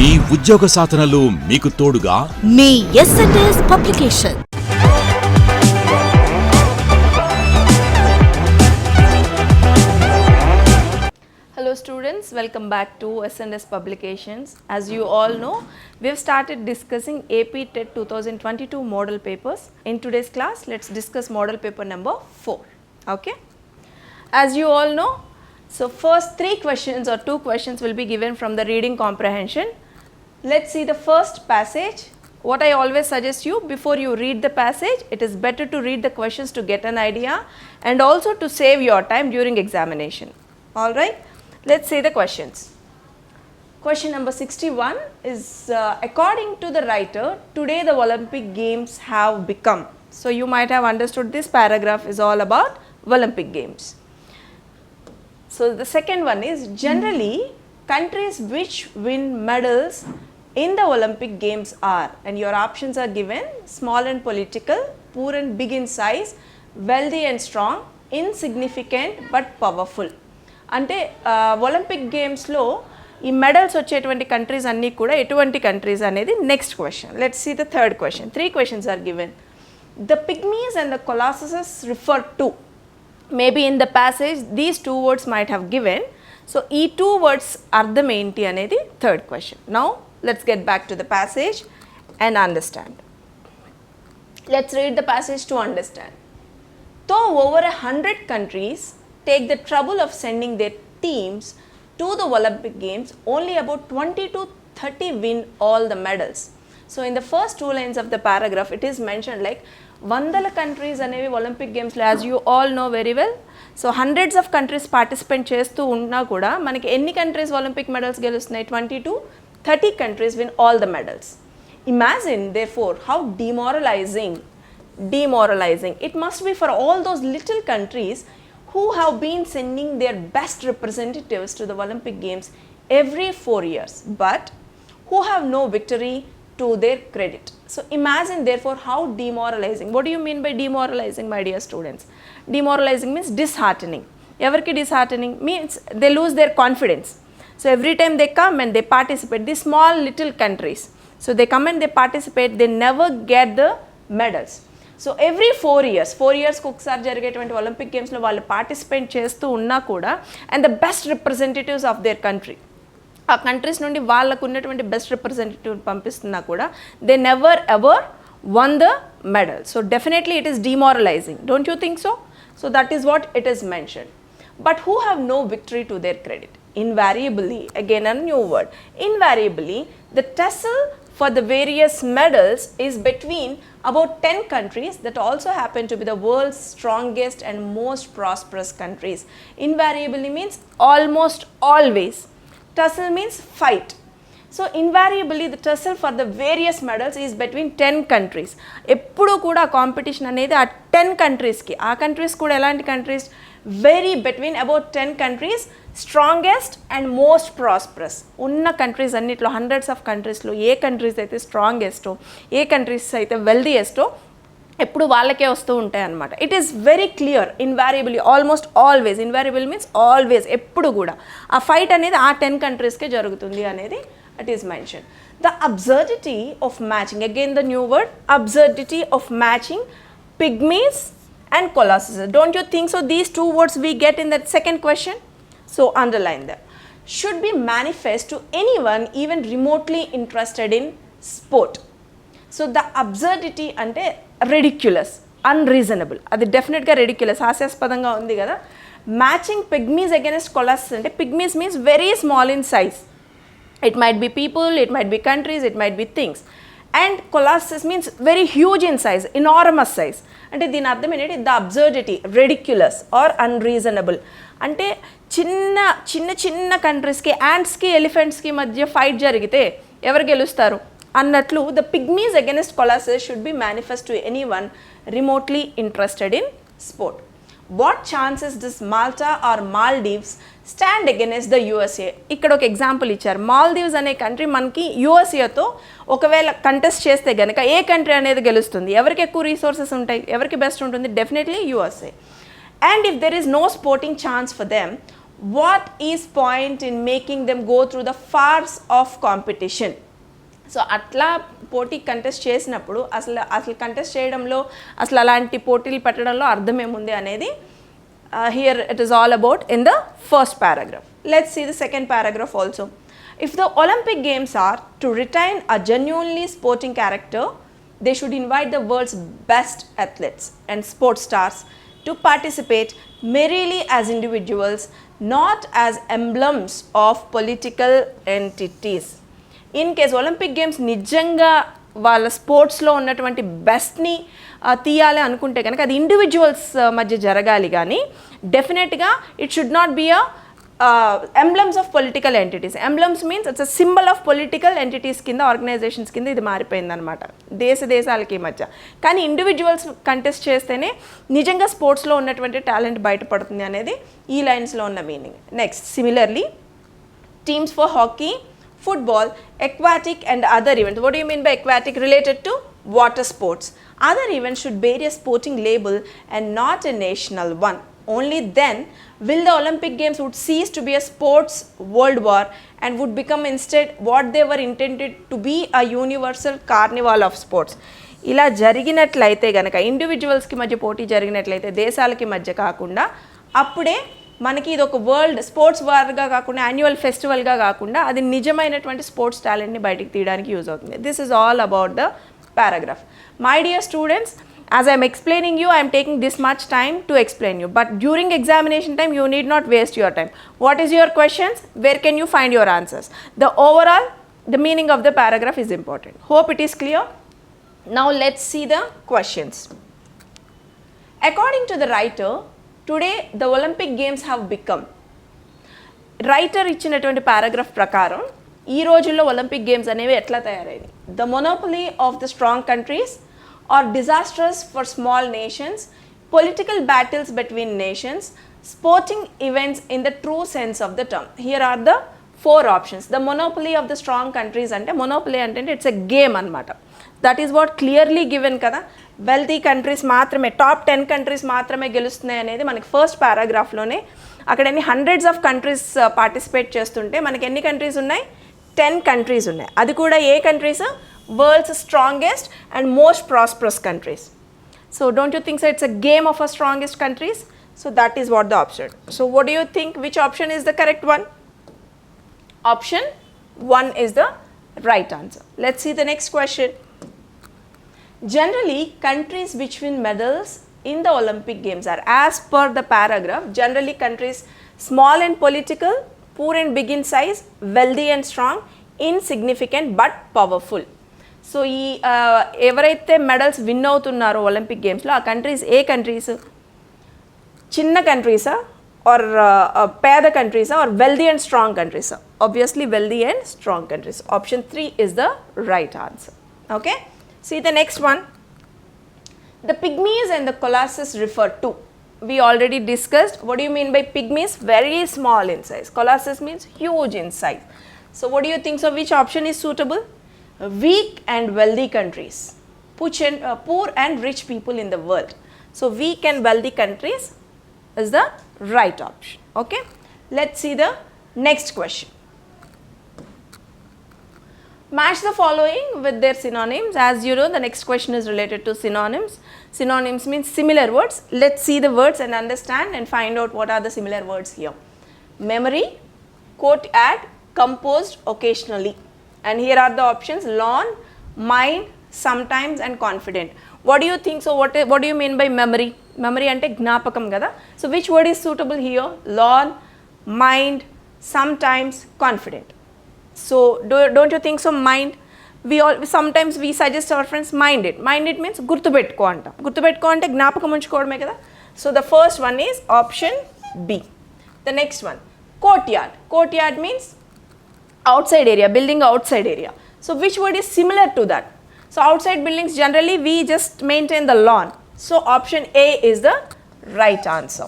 మీ ఉద్యోగ సాధనలో మీకు తోడుగా మీ S&S publication. Hello students, welcome back to S&S Publications. As you all know, we have started discussing AP TET 2022 model papers. In today's class, let's discuss model paper number 4. Okay? As you all know, so first 3 questions or 2 questions will be given from the reading comprehension. Let's see the first passage. What I always suggest you, before you read the passage, it is better to read the questions to get an idea and also to save your time during examination. Alright? Let's see the questions. Question number 61 is according to the writer, today the Olympic Games have become. So you might have understood this paragraph is all about Olympic Games. So the second one is generally countries which win medals in the Olympic Games are, and your options are given: small and political, poor and big in size, wealthy and strong, insignificant but powerful. అంటే Olympic గేమ్స్లో ఈ medals వచ్చేటువంటి countries అన్నీ కూడా ఎటువంటి countries అనేది next question. Let's see the third question. 3 questions are given. The pygmies and the colossuses refer to. Maybe in the passage these 2 words might have given. So ఈ 2 words అర్థం ఏంటి అనేది third question. Now let's get back to the passage and understand. Let's read the passage to understand. Though over 100 countries take the trouble of sending their teams to the Olympic Games, only about 20 to 30 win all the medals. So in the first 2 lines of the paragraph, it is mentioned like వందల countries అనేవి Olympic గేమ్స్లో, as you all know very well. So hundreds of countries participate చేస్తూ ఉన్నా కూడా మనకి ఎన్ని countries Olympic medals గెలుస్తున్నాయి? 20 to 30 countries win all the medals. Imagine therefore how demoralizing it must be for all those little countries who have been sending their best representatives to the Olympic Games every 4 years, but who have no victory to their credit. So imagine therefore how demoralizing. What do you mean by demoralizing, my dear students? Demoralizing means disheartening. Evarki disheartening means they lose their confidence. So every time they come and they participate, these small little countries, so they come and they participate, they never get the medals. So every 4 ఇయర్స్కి ఒకసారి జరిగేటువంటి Olympic గేమ్స్లో వాళ్ళు participate చేస్తూ ఉన్నా కూడా and the best representatives of their country, ఆ countries నుండి వాళ్ళకు ఉన్నటువంటి బెస్ట్ రిప్రజెంటేటివ్ పంపిస్తున్నా కూడా they never ever won the medal. So definitely it is demoralising. Don't you think so? So that is what it is mention. But who have no victory to their credit. Invariably, again a new word, invariably the tussle for the various medals is between about 10 countries that also happen to be the world's strongest and most prosperous countries. Invariably means almost always. Tussle means fight. So invariably the tussle for the various medals is between 10 countries. ఎప్పుడు కూడా competition అనేది ఆ 10 కంట్రీస్కి, ఆ countries కూడా ఎలాంటి countries? Very between about 10 countries, strongest and most prosperous. ఉన్న countries అన్నిట్లో, హండ్రెడ్స్ ఆఫ్ కంట్రీస్లో ఏ కంట్రీస్ అయితే స్ట్రాంగెస్టో, ఏ కంట్రీస్ అయితే వెల్దియెస్టో ఎప్పుడు వాళ్ళకే వస్తూ ఉంటాయి అన్నమాట. It is very clear. Invariably, almost always. Invariable means always, ఎప్పుడు కూడా ఆ ఫైట్ అనేది ఆ 10 కంట్రీస్కే జరుగుతుంది అనేది it is mentioned. The absurdity of matching, again the new word, absurdity of matching pygmies and colossuses. Don't you think so? These 2 words we get in that second question. So underline them. Should be manifest to anyone even remotely interested in sport. So the absurdity ante ridiculous, unreasonable. Adi definitely ga ridiculous, హాస్యాస్పదంగా ఉంది కదా. Matching pygmies against colossus ante, pygmies means very small in size. It might be people, it might be countries, it might be things. And colossus means very huge in size, enormous size. అంటే దీని అర్థం ఏంటంటే the absurdity, ridiculous or unreasonable. అంటే చిన్న కంట్రీస్కి, యాంట్స్కి, ఎలిఫెంట్స్కి మధ్య fight జరిగితే ఎవరు గెలుస్తారు అన్నట్లు the pygmies against colossus should be manifest to any one remotely interested in sport. What chances this Malta or Maldives stand against the USA? ఇక్కడ ఒక ఎగ్జాంపుల్ ఇచ్చారు. మాల్దీవ్స్ అనే కంట్రీ మనకి యూఎస్ఏతో ఒకవేళ కంటెస్ట్ చేస్తే కనుక ఏ కంట్రీ అనేది గెలుస్తుంది? ఎవరికి ఎక్కువ రీసోర్సెస్ ఉంటాయి? ఎవరికి బెస్ట్ ఉంటుంది? Definitely USA. And if there is no sporting chance for them, what is point in making them go through the farce of competition? So అట్లా పోటీ కంటెస్ట్ చేసినప్పుడు అసలు కంటెస్ట్ చేయడంలో అసలు అలాంటి పోటీలు పెట్టడంలో అర్థం ఏముంది అనేది here it is all about in the first paragraph. Let's see the second paragraph also. If the Olympic Games are to retain a genuinely sporting character, they should invite the world's best athletes and sports stars to participate merely as individuals, not as emblems of political entities. In case Olympic Games నిజంగా వాళ్ళ స్పోర్ట్స్లో ఉన్నటువంటి బెస్ట్ని తీయాలి అనుకుంటే కనుక అది individuals మధ్య జరగాలి, కానీ డెఫినెట్గా it should not be a emblems of political entities. Emblems means it's a symbol of political entities కింద ఆర్గనైజేషన్స్ కింద ఇది మారిపోయింది అనమాట దేశాలకి మధ్య. కానీ ఇండివిజువల్స్ కంటెస్ట్ చేస్తేనే నిజంగా స్పోర్ట్స్లో ఉన్నటువంటి టాలెంట్ బయటపడుతుంది అనేది ఈ లైన్స్లో ఉన్న meaning. Next, similarly teams for hockey, football, aquatic and other events. What do you mean by aquatic? Related to water sports. Other events should bear a sporting label and not a national one. Only then will the Olympic Games would cease to be a sports world war and would become instead what they were intended to be, a universal carnival of sports. ఇలా జరిగినట్లయితే గనక ఇండివిజువల్స్కి మధ్య పోటీ జరిగినట్లయితే దేశాలకి మధ్య కాకుండా అప్పుడే మనకి ఇది ఒక వరల్డ్ స్పోర్ట్స్ వార్గా కాకుండా యాన్యువల్ ఫెస్టివల్గా కాకుండా అది నిజమైనటువంటి స్పోర్ట్స్ టాలెంట్ని బయటికి తీయడానికి యూజ్ అవుతుంది. This is all about the paragraph. My dear students, as I am explaining you, I am taking this much time to explain you, but during examination time you need not waste your time. What is your questions? Where can you find your answers? The overall, the meaning of the paragraph is important. Hope it is clear. Now let's see the questions. According to the writer, today the Olympic Games have become. Writer ఇచ్చినటువంటి paragraph ప్రకారం ఈ రోజుల్లో Olympic games అనేవి ఎట్లా తయారైంది? The monopoly of the strong countries or disastrous for small nations, political battles between nations, sporting events in the true sense of the term. Here are the four options. The monopoly of the strong countries ante monopoly ante it's a game anamata. That is what clearly given kada. Wealthy countries maatrame, top 10 countries maatrame gelustunayi anedi manaki first paragraph lone akkadani hundreds of countries participate chestunte manaki enni countries unnai? 10 countries unnai. Adi kuda A countries? World's strongest and most prosperous countries. So don't you think so it's a game of our strongest countries? So that is what the option. So what do you think, which option is the correct one? Option 1 is the right answer. Let's see the next question. Generally, countries which win medals in the Olympic Games are, as per the paragraph, generally countries small and political, poor and big in size, wealthy and strong, insignificant but powerful. So ఈ ఎవరైతే medals win అవుతున్నారో Olympic గేమ్స్లో ఆ countries ఏ countries? చిన్న కంట్రీసా or పేద కంట్రీసా or wealthy and strong కంట్రీసా? Obviously wealthy and strong countries. Option 3 is the right answer. Okay, see the next one. The pygmies and the colossus refer to. We already discussed. What do you mean by pygmies? Very small in size. Colossus means huge in size. So what do you think? So which option is suitable? Weak and wealthy countries, poor and rich people in the world. So weak and wealthy countries is the right option. Okay, let's see the next question. Match the following with their synonyms. As you know, the next question is related to synonyms. Synonyms means similar words. Let's see the words and understand and find out what are the similar words here. Memory, quote, add, composed, occasionally. And here are the options: learn, mind, sometimes and confident. What do you think? So what do you mean by memory? Memory ante gnapakam kada. So which word is suitable here? Learn, mind, sometimes, confident. So don't you think so? Mind, sometimes we suggest our friends mind it. Mind it means gurtu pettuko anta. Gurtu pettuko ante gnapakam unchukodame kada. So the first one is option B. The next one, courtyard. Courtyard means outside area, building outside area. So which word is similar to that? So outside buildings generally we just maintain the lawn. So option A is the right answer.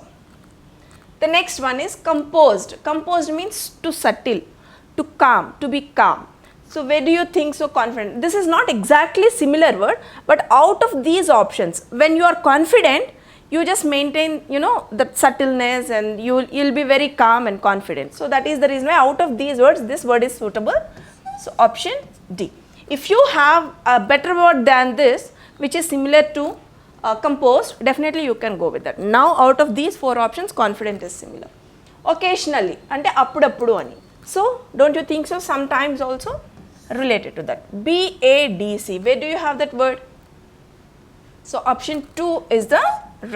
The next one is composed. Composed means to settle, to calm, to be calm. So where do you think so? Confident. This is not exactly similar word, but out of these options, when you are confident, you just maintain, you know, that subtleness, and you'll be very calm and confident. So that is the reason why out of these words this word is suitable. So option D. If you have a better word than this which is similar to composed, definitely you can go with that. Now out of these 4 options, confident is similar. Occasionally ante appudu ani. So don't you think so? Sometimes also related to that. BADC, where do you have that word? So option 2 is the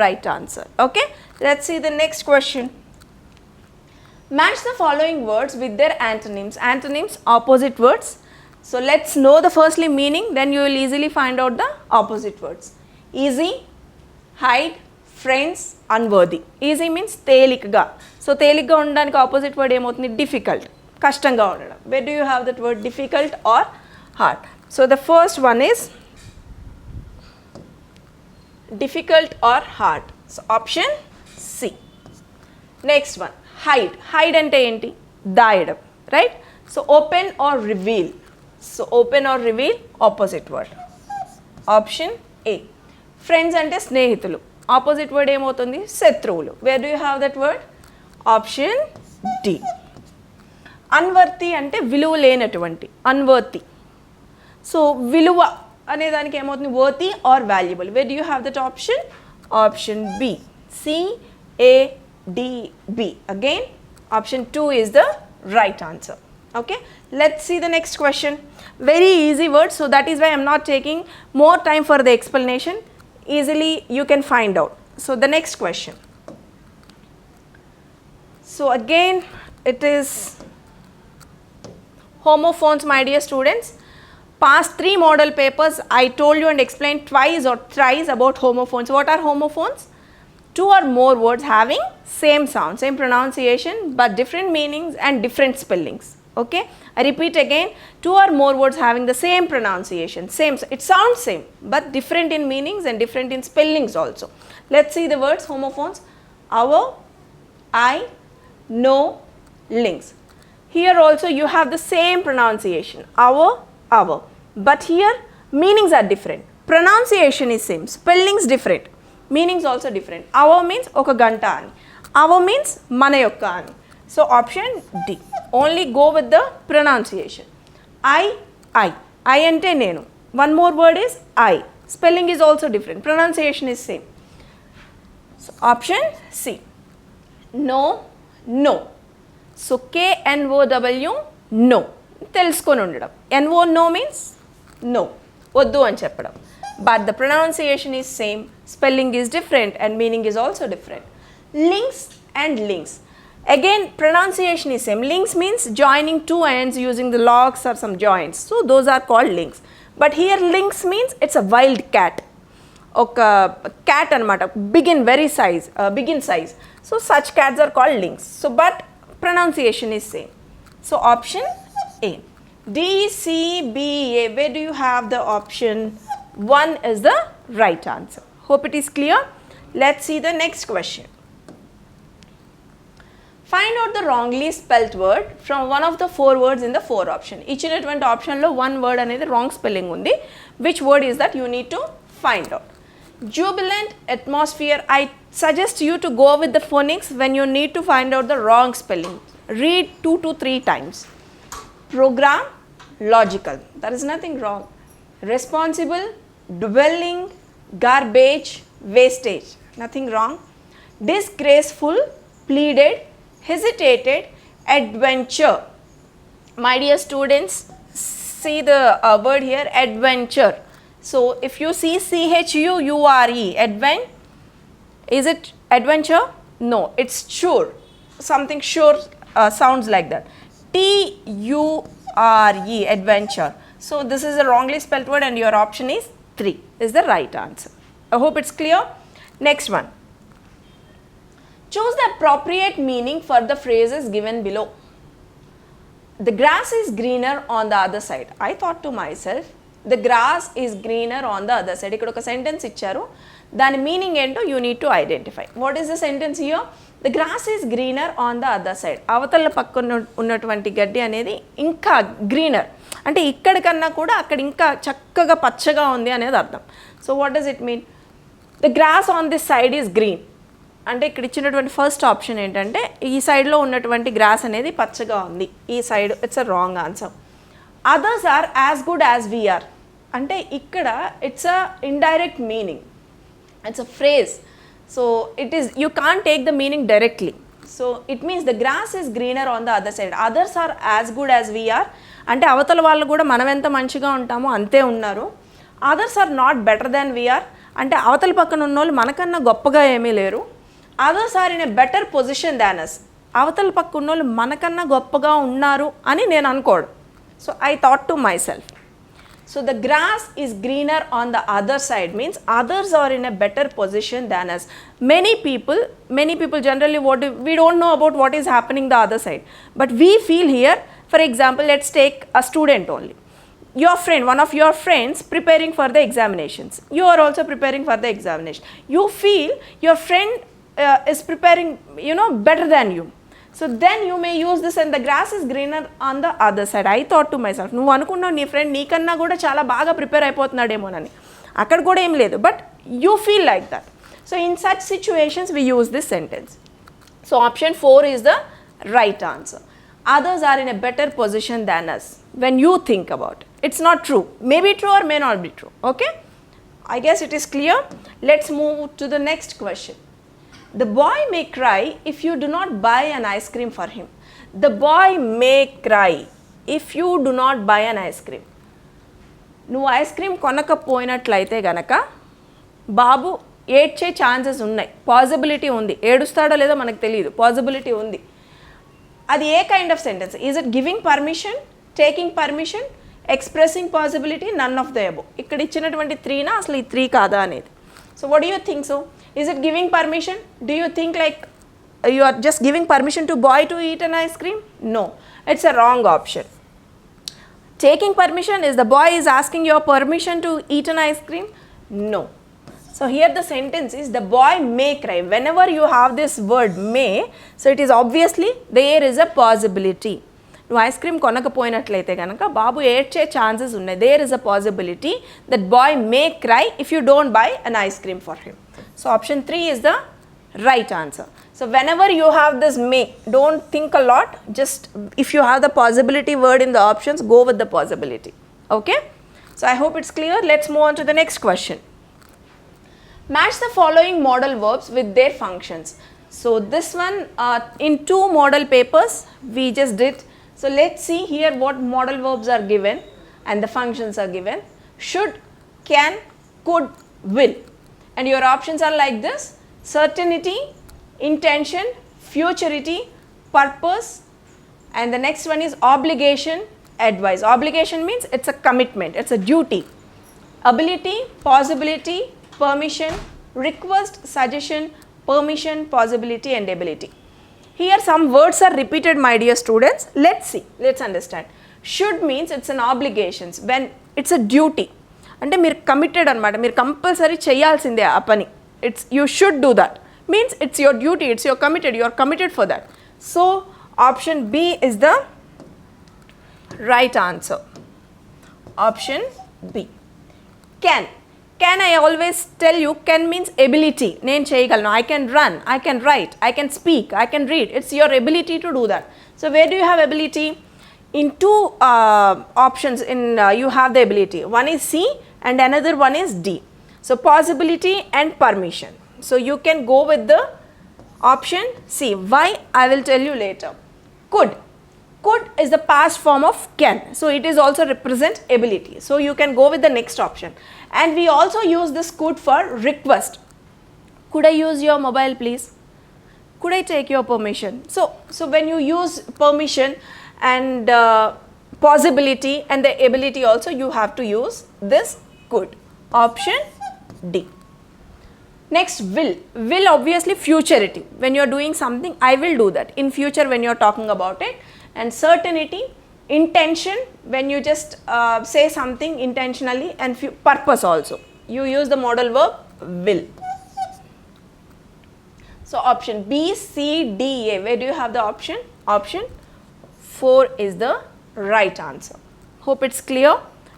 right answer. Okay, let's see the next question. Match the following words with their antonyms. Antonyms, opposite words. So let's know the firstly meaning, then you will easily find out the opposite words. Easy, hide, friends, unworthy. Easy means తేలికగా. So తేలికగా ఉండడానికి opposite word ఏమవుతుంది? Difficult, కష్టంగా ఉండడం. Where do you have that word? Difficult or hard? So the first one is difficult or hard. So option C. Next one, hide. Hide ante enti? Daayadam, right? So open or reveal. So open or reveal, opposite word. Option A. Friends ante snehitulu. Opposite word ఏమవుతుంది? శత్రువులు. Where do you have that word? Option D. Unworthy అంటే విలువ లేనటువంటి, unworthy. So విలువ అనే దానికి ఏమవుతుంది? worthy or valuable. Where do you have that option? Option B. CADB. Again, option 2 is the right answer. Okay, let's see the next question. Very easy word, so that is why I am not taking more time for the explanation. Easily you can find out. So the next question. So again it is homophones, my dear students. Past 3 model papers I told you and explained twice or thrice about homophones. What are homophones? 2 or more words having same sound, same pronunciation, but different meanings and different spellings. Okay, I repeat again, 2 or more words having the same pronunciation, same, it sounds same but different in meanings and different in spellings also. Let's see the words homophones. Our, I, no, links. Here also you have the same pronunciation, our, but here meanings are different, pronunciation is same, spellings different, meanings also different. Our means oka ganta ani, our means mana yokka ani. So option D. Only go with the pronunciation. I ante nenu. One more word is I. Spelling is also different, pronunciation is same. So option C. No, no. So KNOW, no. తెలుసుకొని ఉండడం. NO, no means no, వద్దు అని చెప్పడం. But the pronunciation is same, spelling is different and meaning is also different. Links and links. Again pronunciation is same. Links means joining 2 ends using the locks or some joints. So those are called links. But here links means it's a wild cat. Okay, cat anamata, big in size. So such cats are called links. So but pronunciation is same. So option A. D, C, B, A. Where do you have the option? 1 is the right answer. Hope it is clear. Let's see the next question. Find out the wrongly spelt word from one of the 4 words in the 4 option. ఇచ్చినటువంటి ఆప్షన్లో 1 word అనేది wrong spelling ఉంది. Which word is that? You need to find out. Jubilant atmosphere. I suggest you to go with the phonics when you need to find out the wrong spelling. Read 2 to 3 times. Program, logical. There is nothing wrong. Responsible, dwelling, garbage, wastage. Nothing wrong. Disgraceful, pleaded, hesitated, adventure. My dear students, see the word here, adventure. So if you see CHUURE, is it adventure? No, it's sure. Something sure sounds like that. TURE, adventure. So this is a wrongly spelled word and your option is 3 is the right answer. I hope it's clear. Next one. Choose the appropriate meaning for the phrases given below. The grass is greener on the other side. I thought to myself, the grass is greener on the other side. ఇక్కడ ఒక sentence ఇచ్చారు, దాని meaning ఏంటో you need to identify. What is the sentence here? The grass is greener on the other side. అవతల పక్కన ఉన్నటువంటి గడ్డి అనేది ఇంకా గ్రీనర్ అంటే ఇక్కడికన్నా కూడా అక్కడ ఇంకా చక్కగా పచ్చగా ఉంది అనేది అర్థం. So what does it mean? The grass on this side is green. అంటే ఇక్కడ ఇచ్చినటువంటి ఫస్ట్ ఆప్షన్ ఏంటంటే ఈ సైడ్లో ఉన్నటువంటి గ్రాస్ అనేది పచ్చగా ఉంది, ఈ side it's a wrong answer. Others are as good as we are అంటే ఇక్కడ it's a indirect meaning, it's a phrase. So it is, you can't take the meaning directly. So it means the grass is greener on the other side. Others are as good as we are అంటే అవతల వాళ్ళు కూడా మనం ఎంత మంచిగా ఉంటామో అంతే ఉన్నారు. Others are not better than we are అంటే అవతల పక్కన ఉన్న వాళ్ళు మనకన్నా గొప్పగా ఏమీ లేరు. Others are in a better position than us అవతల పక్క ఉన్న వాళ్ళు మనకన్నా గొప్పగా ఉన్నారు అని నేను అనుకోడు. So I thought to myself. So the grass is greener on the other side means others are in a better position than us. Many people generally we don't know about what is happening the other side, but we feel here. For example, let's take a student only. Your friend, one of your friends preparing for the examinations. You are also preparing for the examination. You feel your friend is preparing, better than you. So then you may use this and the grass is greener on the other side. I thought to myself, నువ్వు అనుకున్నావు నీ friend నీకన్నా కూడా చాలా బాగా prepare అయిపోతున్నాడేమోనని. అక్కడ కూడా ఏం లేదు, but you feel like that. So in such situations we use this sentence. So option 4 is the right answer. Others are in a better position than us when you think about it. It's not true. May be true or may not be true. Okay? I guess it is clear. Let's move to the next question. The boy may cry if you do not buy an ice cream for him. The boy may cry if you do not buy an ice cream. నువ్వు ice cream కొనకపోయినట్లయితే గనక బాబు ఏడ్చే chances ఉన్నాయి, possibility ఉంది. ఏడుస్తాడో లేదో మనకు తెలియదు, possibility ఉంది. అది ఏ kind of sentence? Is it giving permission, taking permission, expressing possibility, none of the above? ఇక్కడ ఇచ్చినటువంటి 3నా అసలు ఈ 3 కాదా అనేది. So what do you think? So is it giving permission? Do you think like you are just giving permission to boy to eat an ice cream? No, it's a wrong option. Taking permission is the boy is asking your permission to eat an ice cream? No. So here the sentence is the boy may cry. Whenever you have this word may, so it is obviously there is a possibility. నువ్వు ice cream కొనకపోయినట్లయితే కనుక బాబు ఏడ్చే chances ఉన్నాయి. There is a possibility that boy may cry if you don't buy an ice cream for him. So option 3 is the right answer. So whenever you have this may, don't think a lot, just if you have the possibility word in the options, go with the possibility. Okay? So I hope it's clear. Let's move on to the next question. Match the following modal verbs with their functions. So this one in 2 model papers we just did. So let's see here what modal verbs are given and the functions are given. Should, can, could, will. And your options are like this: certainty, intention, futurity, purpose, and the next one is obligation, advice. Obligation means it's a commitment, it's a duty. Ability, possibility, permission, request, suggestion, permission, possibility, and ability. Here some words are repeated, my dear students. Let's see, let's understand. Should means it's an obligation, when it's a duty. అంటే మీరు committed అనమాట, మీరు compulsory చేయాల్సిందే ఆ పని. It's you should do that means it's your duty, it's your committed, you are committed for that. So option B is the right answer. Option B. Can I always tell you, can means ability. నేను చేయగలను, I can run, I can write, I can speak, I can read. It's your ability to do that. So where do you have ability? In 2 options in you have the ability. One is C and another one is D. So possibility and permission. So you can go with the option C. Why? I will tell you later. Could is the past form of can. So it is also represent ability. So you can go with the next option. And we also use this could for request. Could I use your mobile please? Could I take your permission? So when you use permission and possibility and the ability also, you have to use this could. Option D. Next, will obviously futurity. When you are doing something, I will do that in future when you are talking about it. And certainty, intention, when you just say something intentionally, and purpose also, you use the modal verb will. So option B, C, D, A. Where do you have the option? Option 4 is the right answer. Hope it's clear.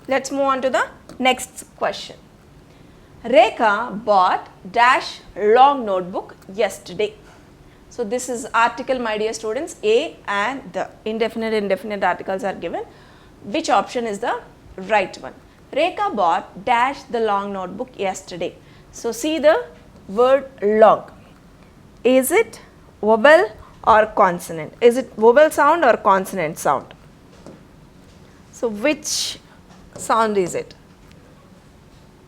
Let's move on to the next question. Rekha bought dash long notebook yesterday. So this is article, my dear students, A and the indefinite articles are given. Which option is the right one? Rekha bought dash the long notebook yesterday. So see the word long. Is it vowel or consonant? Is it vowel sound or consonant sound? So which sound is it?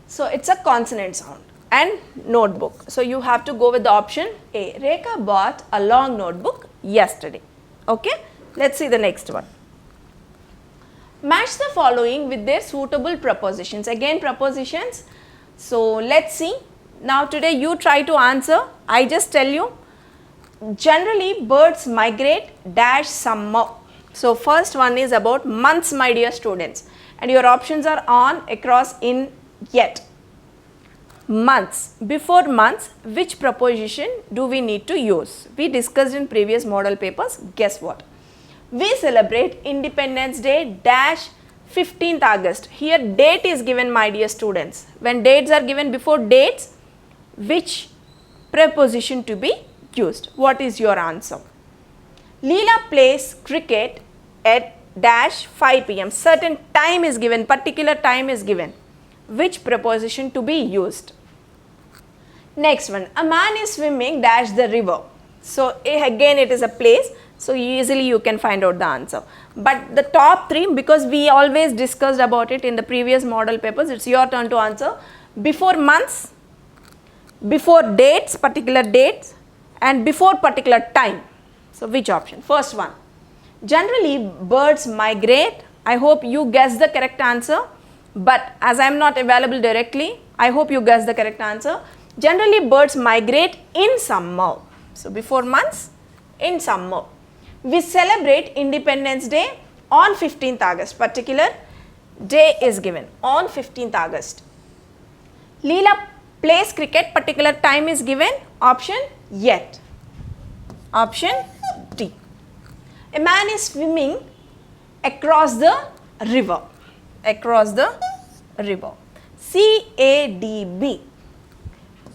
So it's a consonant sound. And notebook. So you have to go with the option A. Rekha bought a long notebook yesterday. Okay. Let's see the next one. Match the following with their suitable prepositions. Again prepositions. So let's see. Now today you try to answer. I just tell you. Generally birds migrate dash summer. So first one is about months, my dear students. And your options are on, across, in, yet. Months. Before months, which preposition do we need to use? We discussed in previous model papers. Guess what? We celebrate Independence Day dash 15th August. Here date is given, my dear students. When dates are given before dates, which preposition to be used? What is your answer? Leela plays cricket at dash 5 p.m. Certain time is given, particular time is given. Which preposition to be used? Next one, a man is swimming dash the river. So again it is a place, so easily you can find out the answer. But the top three, because we always discussed about it in the previous model papers, it's your turn to answer. Before months, before dates, particular dates, and before particular time. So which option? First one. Generally birds migrate. I hope you guess the correct answer. But as I am not available directly, I hope you guess the correct answer. Generally birds migrate in summer. So before months, in summer. We celebrate Independence Day on 15th August. Particular day is given on 15th August. Leela plays cricket. Particular time is given. Option yet. Option D. A man is swimming across the river. Across the river. CADB.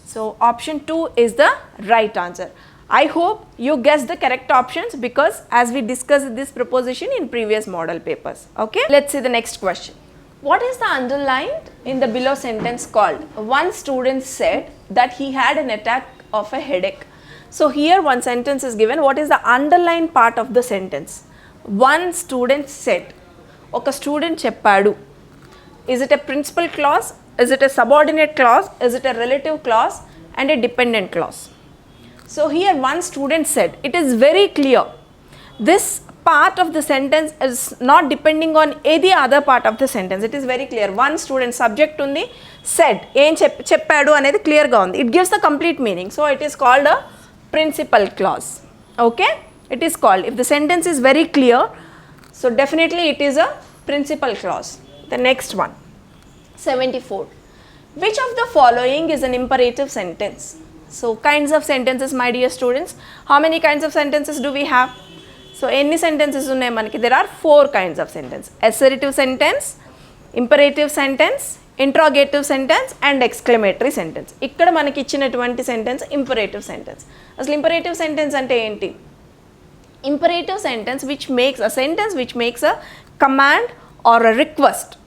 So option 2 is the right answer. I hope you guessed the correct options because as we discussed this preposition in previous model papers. Okay. Let's see the next question. What is the underlined in the below sentence called? One student said that he had an attack of a headache. So here one sentence is given. What is the underlined part of the sentence? One student said. Oka student cheppadu. Is it a principal clause? Is it a subordinate clause? Is it a relative clause and a dependent clause? So here one student said. It is very clear. This part of the sentence is not depending on any other part of the sentence. It is very clear. One student subject undi said. Em cheppadu anedi clear ga undi. It gives the complete meaning. So it is called a principal clause. Okay? It is called. If the sentence is very clear, so definitely it is a principal clause. The next one. 74. Which of the following is an imperative sentence? So kinds of sentences, my dear students. How many kinds of sentences do we have? So any sentences unnai manaki? There are 4 kinds of sentence. Assertive sentence, imperative sentence, interrogative sentence and exclamatory sentence. Ikkada manaki icchinatuvanti sentence imperative sentence. Aslu imperative sentence ante enti? Imperative sentence which makes a sentence which makes a command or a request.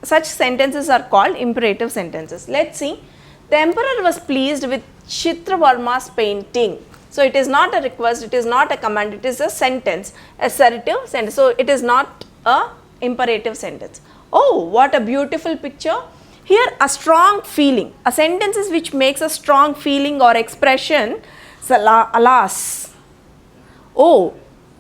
Such sentences are called imperative sentences. Let's see. The emperor was pleased with Chitravarma's painting. So it is not a request, it is not a command, it is a sentence, assertive sentence. So it is not a imperative sentence. Oh, what a beautiful picture. Here a strong feeling. A sentence is which makes a strong feeling or expression. Alas. Oh.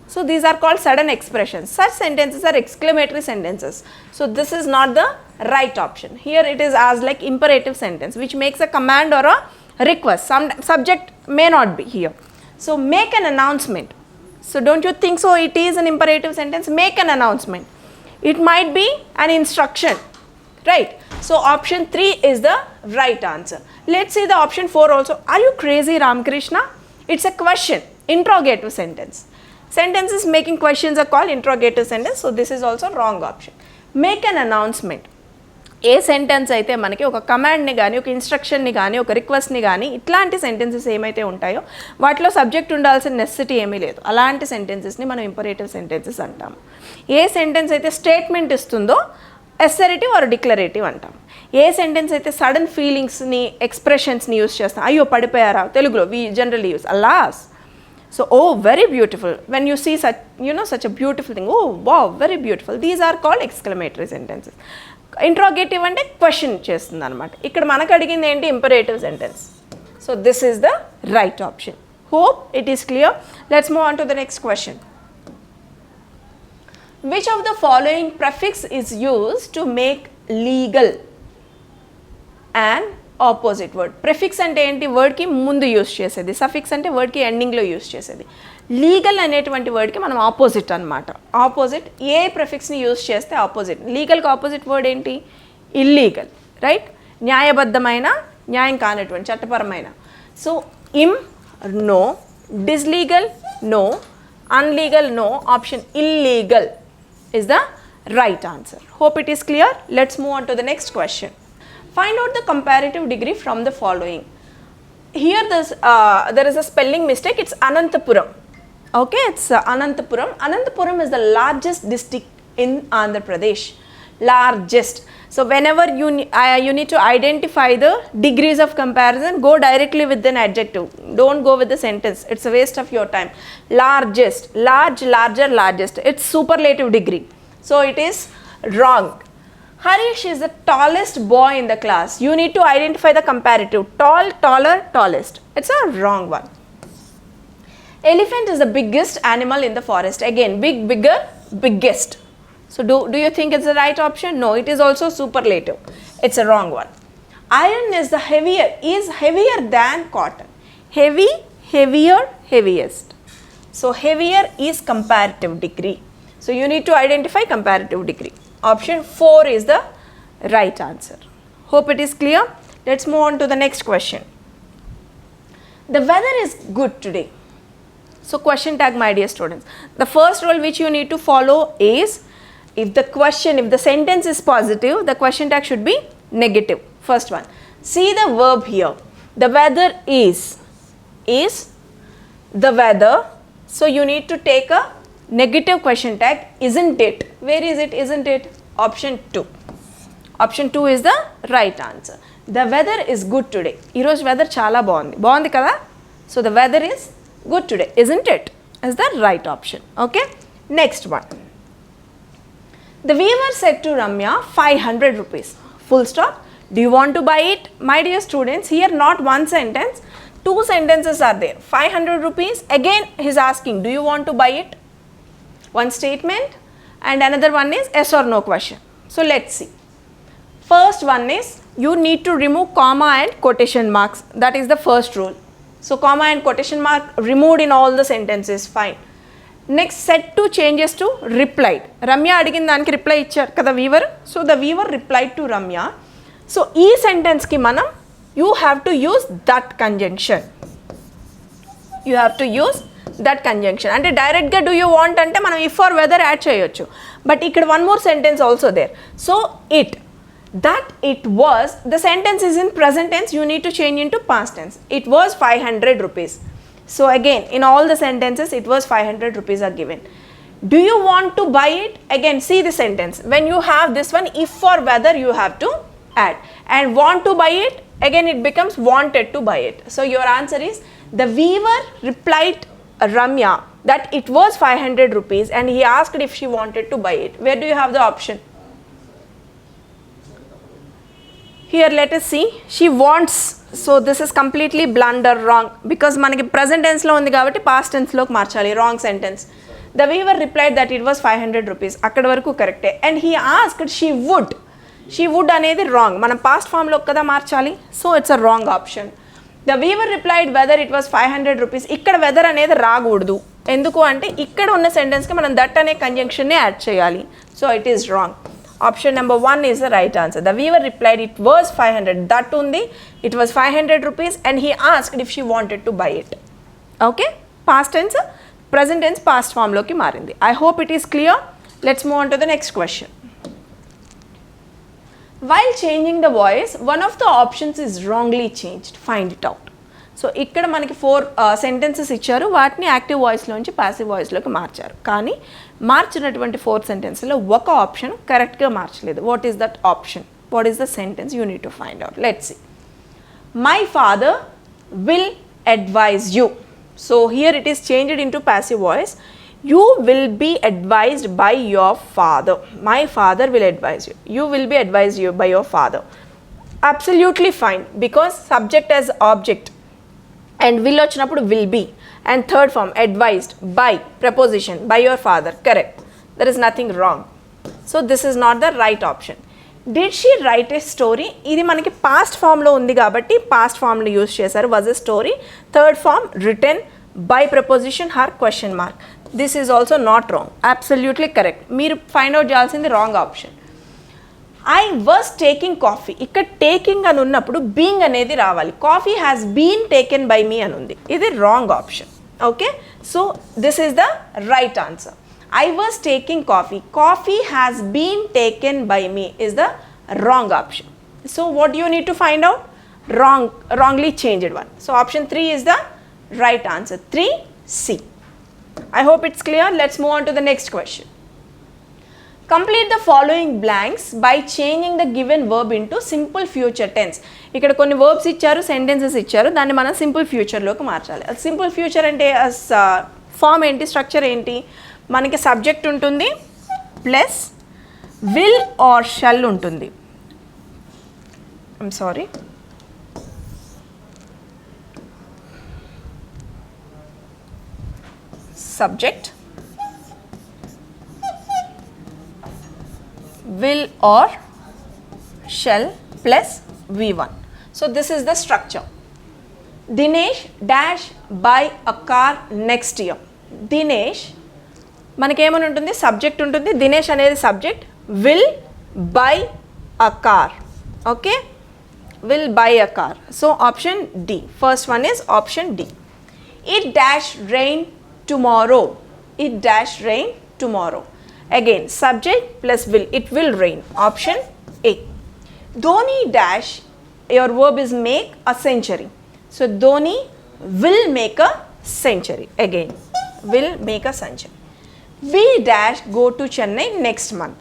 So these are called sudden expressions. Such sentences are exclamatory sentences. So this is not the right option. Here it is as like imperative sentence which makes a command or a request. Some subject may not be here. So make an announcement. So don't you think so it is an imperative sentence? Make an announcement. It might be an instruction. Right. So option 3 is the right answer. Let's see the option 4 also. Are you crazy, Ramakrishna? It's a question. Interrogative sentence. Sentences making questions are called interrogative sentence. So this is also wrong option. Make an announcement. A sentence అయితే మనకి ఒక కమాండ్ని కానీ ఒక ఇన్స్ట్రక్షన్ని కానీ ఒక రిక్వెస్ట్ని కానీ ఇట్లాంటి sentences ఏమైతే ఉంటాయో వాటిలో సబ్జెక్ట్ ఉండాల్సిన నెసెసిటీ ఏమీ లేదు. అలాంటి సెంటెన్సెస్ని మనం ఇంపరేటివ్ సెంటెన్సెస్ అంటాము. ఏ సెంటెన్స్ అయితే స్టేట్మెంట్ ఇస్తుందో అసెరిటివ్ ఆర్ డిక్లరేటివ్ అంటాం. ఏ సెంటెన్స్ అయితే సడన్ ఫీలింగ్స్ని ఎక్స్ప్రెషన్స్ని యూస్ చేస్తాం, అయ్యో పడిపోయారా తెలుగులో వి generally use అలాస్. So, oh, very beautiful. When you see such, such a beautiful thing, oh, wow, very beautiful. These are called exclamatory sentences. Interrogative అంటే question చేస్తుంది అనమాట. ఇక్కడ మనకు అడిగింది ఏంటి, imperative sentence. So this is the right option. Hope it is clear. Let's move on to the next question. Which of the following prefix is used to make legal an opposite word? Prefix అంటే ఏంటి, వర్డ్కి ముందు use చేసేది. Suffix అంటే వర్డ్కి ఎండింగ్లో use చేసేది. Legal అనేటువంటి వర్డ్కి మనం opposite అనమాట. ఆపోజిట్ ఏ ప్రిఫిక్స్ని యూస్ చేస్తే ఆపోజిట్. లీగల్కి ఆపోజిట్ వర్డ్ ఏంటి, ఇల్లీగల్, రైట్? న్యాయబద్ధమైన, న్యాయం కానటువంటి, చట్టపరమైన. So im no, dislegal no, unlegal no, option illegal is the right answer. Hope it is clear. Let's move on to the next question. Find out the comparative degree from the following. Here there is a spelling mistake. It's Anantapuram. Okay, it's Anantapuram. Anantapuram is the largest district in Andhra Pradesh. Largest. So whenever you need to identify the degrees of comparison, go directly with an adjective. Don't go with the sentence. It's a waste of your time. Largest, large, larger, largest. It's superlative degree. So it is wrong. Harish is the tallest boy in the class. You need to identify the comparative. Tall, taller, tallest. It's a wrong one. Elephant is the biggest animal in the forest. Again, big, bigger, biggest. So do you think it's the right option? No, it is also superlative. It's a wrong one. Iron is the heavier than cotton. Heavy, heavier, heaviest. So heavier is comparative degree. So you need to identify comparative degree. Option 4 is the right answer. Hope it is clear. Let's move on to the next question. The weather is good today. So question tag, my dear students. The first rule which you need to follow is, if the sentence is positive, the question tag should be negative. First one. See the verb here. The weather is the weather. So you need to take a negative question tag, isn't it? Where is it, isn't it? Option 2. Option 2 is the right answer. The weather is good today. Ee roju weather chala bagundi kada? So the weather is good today, isn't it? Is the right option. Okay. Next one. The weaver said to Ramya, 500 rupees. Full stop. Do you want to buy it? My dear students, here not one sentence, 2 sentences are there. 500 rupees. Again he is asking, do you want to buy it? One statement and another one is yes or no question. So let's see. First one is, you need to remove comma and quotation marks. That is the first rule. So comma and quotation mark removed in all the sentences. Fine. Next, set to changes to replied. Ramya adigin daniki reply ichcharu kada weaver. So the weaver replied to Ramya. So ee sentence ki manam you have to use that conjunction. You have to use that conjunction. అంటే డైరెక్ట్గా do you want అంటే మనం if or whether add చేయొచ్చు. But ఇక్కడ one more sentence also there. So that it was, the sentence is in present tense, you need to change into past tense. It was 500 rupees. So again, in all the sentences, it was 500 rupees are given. Do you want to buy it? Again, see the sentence. When you have this one, if or whether, you have to add. And want to buy it, again it becomes wanted to buy it. So your answer is, the weaver replied Ramya that it was 500 rupees and he asked if she wanted to buy it. Where do you have the option? Here let us see. She wants. So this is completely blunder, wrong, because manaki present tense lo undi kabatti past tense loki marchali. Wrong sentence. The weaver replied that it was 500 rupees. Akkada varaku correct. And he asked she would. She would anedi wrong. Manam past form lo kada marchali. So it's a wrong option. The weaver replied whether it was 500 rupees. Ikkada whether anedi raaguddu. Enduku ante ikkada unna sentence ki manam that ane conjunction ne add cheyali. So it is wrong. Option number 1 is the right answer. The weaver replied it was 500. That undi, it was 500 rupees and he asked if she wanted to buy it. Okay? Past tense, present tense, past form loki marindi. I hope it is clear. Let's move on to the next question. While changing the voice, one of the options is wrongly changed. Find it out. So ఇక్కడ మనకి 4 sentences ఇచ్చారు, వాటిని active వాయిస్లోంచి passive వాయిస్లోకి మార్చారు. కానీ మార్చినటువంటి 4 సెంటెన్స్లో ఒక option కరెక్ట్గా మార్చలేదు. What is that option? What is the sentence? You need to find out. Let's see. My father will advise you. So here it is changed into passive voice. You will be advised by your father. My father will advise you. You will be advised you by your father. Absolutely fine, because subject as object and will వచ్చినప్పుడు will be, and third form advised by preposition by your father. Correct. There is nothing wrong. So this is not the right option. Did she write a story? ఇది మనకి past form లో ఉంది కాబట్టి past form లో use చేశారు. Was a story. Third form written by preposition her question mark. This is also not wrong. Absolutely correct. మీరు find out చేయాల్సింది wrong option. I was taking coffee. ఇక్కడ taking అని ఉన్నప్పుడు బీయింగ్ అనేది రావాలి. Coffee has been taken by me అని ఉంది. ఇది wrong option. Okay, so this is the right answer. I was taking coffee. Coffee has been taken by me is the wrong option. So what you need to find out? wrongly changed one. So option 3 is the right answer. 3C. I hope it's clear. Let's move on to the next question. Complete the following blanks by changing the given verb into simple future tense. ఇక్కడ కొన్ని verbs ఇచ్చారు, sentences ఇచ్చారు, దాన్ని మనం simple ఫ్యూచర్లోకి మార్చాలి. Simple future అంటే form ఏంటి, structure ఏంటి? మనకి సబ్జెక్ట్ ఉంటుంది ప్లస్ విల్ ఆర్ షల్ ఉంటుంది. I'm sorry, subject, will or shall plus V1. So this is the structure. Dinesh dash buy a car next year. Dinesh మనకేమని ఉంటుంది? Subject ఉంటుంది. దినేష్ అనేది subject. Will buy a car. Okay, will buy a car. So option D. First one is option D. It dash rain tomorrow. It dash rain tomorrow. Again subject plus will. It will rain. Option A. Dhoni dash, your verb is make a century. So Dhoni will make a century. Again will make a century. We dash go to Chennai next month.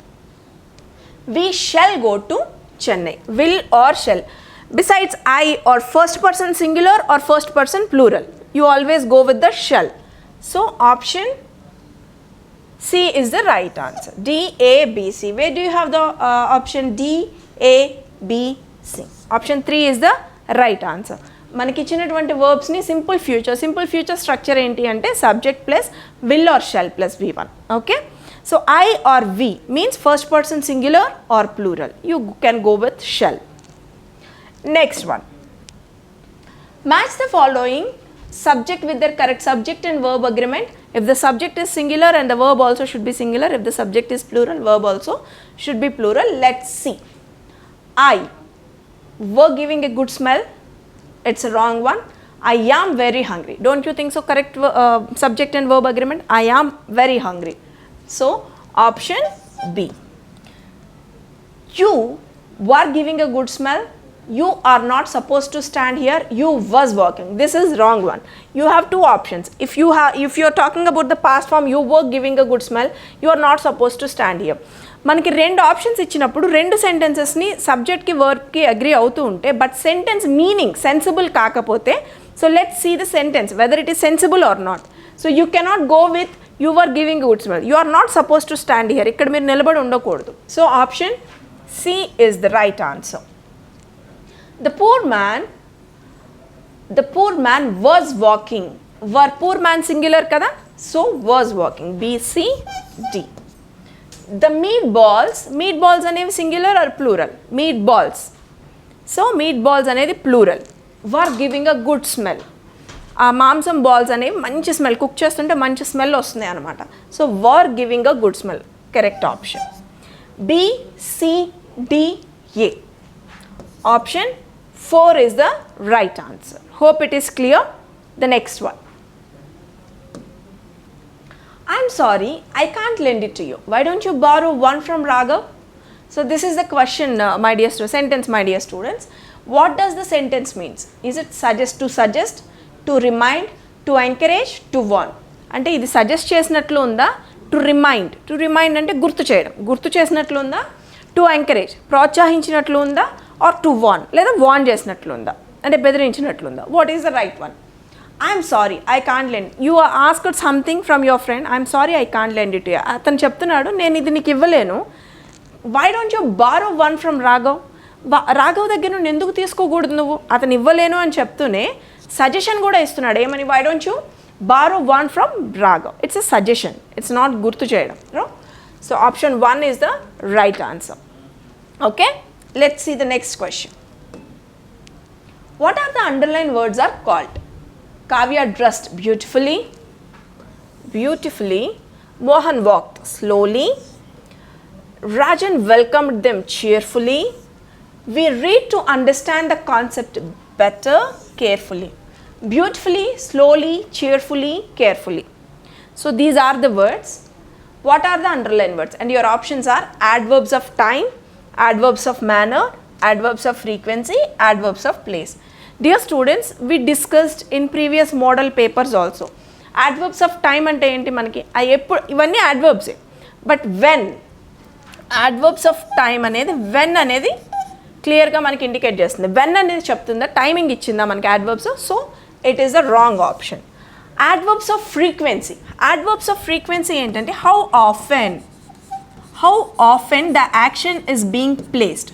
We shall go to Chennai. Will or shall. Besides I or first person singular or first person plural, you always go with the shall. So option C is the right answer. D, A, B, C. Where do you have the option D, A, B, C? Option 3 is the right answer. మనకి ఇచ్చినటువంటి వర్బ్స్ని simple future structure ఏంటి అంటే subject plus will or shall plus V1. Okay, so I or we means first person singular or plural. You can go with shall. Next one. Match the following subject with their correct subject and verb agreement. If the subject is singular and the verb also should be singular. If the subject is plural, verb also should be plural. Let's see. I were giving a good smell. It's a wrong one. I am very hungry. Don't you think so? Correct subject and verb agreement. I am very hungry. So option B. You were giving a good smell. You are not supposed to stand here. You was walking. This is wrong one. You have two options. If you are talking about the past form, you were giving a good smell, you are not supposed to stand here. మనకి రెండు options ఇచ్చినప్పుడు రెండు సెంటెన్సెస్ని సబ్జెక్ట్కి వర్బ్కి agree అవుతూ ఉంటే but sentence meaning sensible కాకపోతే, so let's see the sentence whether it is sensible or not. So you cannot go with you are giving good smell. You are not suppose to stand here. ఇక్కడ మీరు నిలబడి ఉండకూడదు. So option C is the right answer. The poor man was walking. Were poor man singular kada? So was walking. B, C, D. The meatballs అనేవి singular or plural? Meatballs. So meatballs అనేది plural. Were giving a good smell. ఆ మాంసం balls అనేవి మంచి smell, cook చేస్తుంటే మంచి smell వస్తుంది అనమాట. So were giving a good smell. Correct option. B, C, D, A. Option 4 is the right answer. Hope it is clear. The next one. I'm sorry, I can't lend it to you. Why don't you borrow one from Raghav? So this is the question, my dear sentence, my dear students. What does the sentence means? Is it suggest, to remind, to encourage, to warn? అంటే ఇది suggest చేసినట్లు ఉందా, to remind అంటే గుర్తు చేసినట్లు ఉందా, to encourage ప్రోత్సహించినట్లు ఉందా, ఆర్ టు వార్న్ లేదా వార్న్ చేసినట్లు ఉందా అంటే బెదిరించినట్లు ఉందా? What is the right one? I'm sorry I can't lend, you asked something from your friend, I'm sorry I can't lend it you. అతను చెప్తున్నాడు నేను ఇది నీకు ఇవ్వలేను, why don't you borrow one from Raghav? Raghav దగ్గర నుండి ఎందుకు తీసుకోకూడదు నువ్వు? అతను ఇవ్వలేను అని చెప్తూనే సజెషన్ కూడా ఇస్తున్నాడు, ఏమని? Why don't you borrow one from Raghav? It's a suggestion, it's not గుర్తు చేయడం. So option 1 is the right answer. Okay, let's see the next question. What are the underlined words are called? Kavya dressed beautifully. Mohan walked slowly. Rajan welcomed them cheerfully. We read to understand the concept better carefully. Beautifully, slowly, cheerfully, carefully. So these are the words. What are the underlined words? And your options are adverbs of time, adverbs of manner, adverbs of frequency, adverbs of place. Dear students, we discussed in previous model papers also. Adverbs of time ante enti manaki ivanni adverbs, but when adverbs of time anedi when anedi clear ga manaki indicate chestundi. When anedi cheptunda, timing ichinda manaki adverbs, so it is the wrong option. Adverbs of frequency ఏంటంటే how often the action is being placed,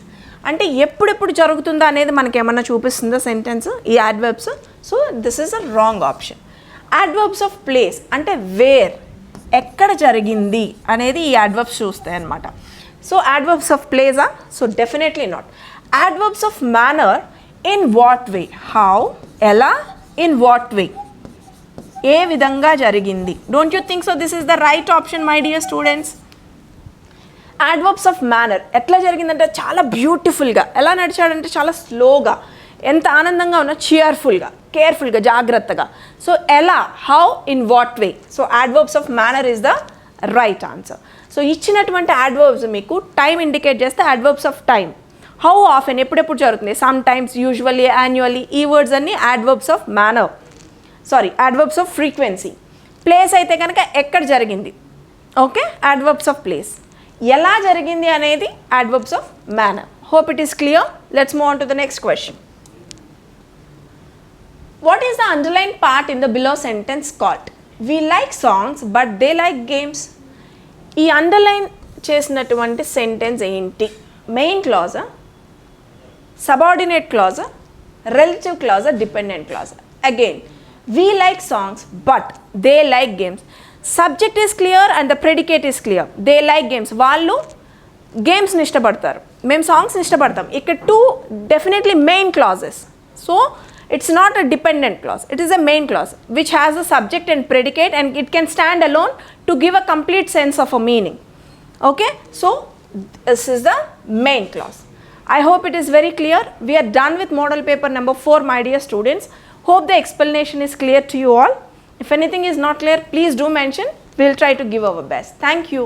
అంటే ఎప్పుడెప్పుడు జరుగుతుందా అనేది మనకి ఏమన్నా చూపిస్తుందా sentence ఈ adverbs? So this is a wrong option. Adverbs of place అంటే వేర్, ఎక్కడ జరిగింది అనేది ఈ యాడ్వర్బ్స్ చూస్తాయి అన్నమాట. సో యాడ్వర్బ్స్ ఆఫ్ ప్లేసా? So definitely not. Adverbs of manner, in what way, how, ఎలా, ఇన్ వాట్ వే, ఏ విధంగా జరిగింది. Don't you think so this is the right option my dear students? Adverbs of manner ఎట్లా జరిగిందంటే చాలా బ్యూటిఫుల్గా, ఎలా నడిచాడంటే చాలా స్లోగా, ఎంత ఆనందంగా ఉన్నా cheerfulగా, కేర్ఫుల్గా, జాగ్రత్తగా. సో ఎలా, how, in what way. So adverbs of manner is the right answer. So ఇచ్చినటువంటి యాడ్వర్బ్స్ మీకు టైం ఇండికేట్ చేస్తే adverbs of time, how often ఎప్పుడెప్పుడు జరుగుతుంది, సమ్ టైమ్స్, యూజువల్లీ, యాన్యువల్లీ, ఈ వర్డ్స్ అన్నీ adverbs of manner, adverbs of frequency. Place అయితే కనుక ఎక్కడ జరిగింది, ఓకే, యాడ్వర్బ్స్ ఆఫ్ ప్లేస్. ఎలా జరిగింది అనేది adverbs of manner. Hope it is clear. Let's move on to the next question. What is the underline part in the below sentence called? We like songs but they like games. ఈ underline చేసినటువంటి sentence ఏంటి? Main క్లాజా, subordinate క్లాజా, relative క్లాజా, dependent క్లాజా? Again, we like songs but they like games. Subject is clear and the predicate is clear. They like games, వాళ్ళు గేమ్స్ని ఇష్టపడతారు, మేము సాంగ్స్ని ఇష్టపడతాం. ఇక్కడ two definitely main clauses. So it's not a dependent clause, it is a main clause which has a subject and predicate and it can stand alone to give a complete sense of a meaning. Okay, so this is the main clause. I hope it is very clear. We are done with model paper number 4, my dear students. Hope the explanation is clear to you all. If anything is not clear, please do mention. We will try to give our best. Thank you.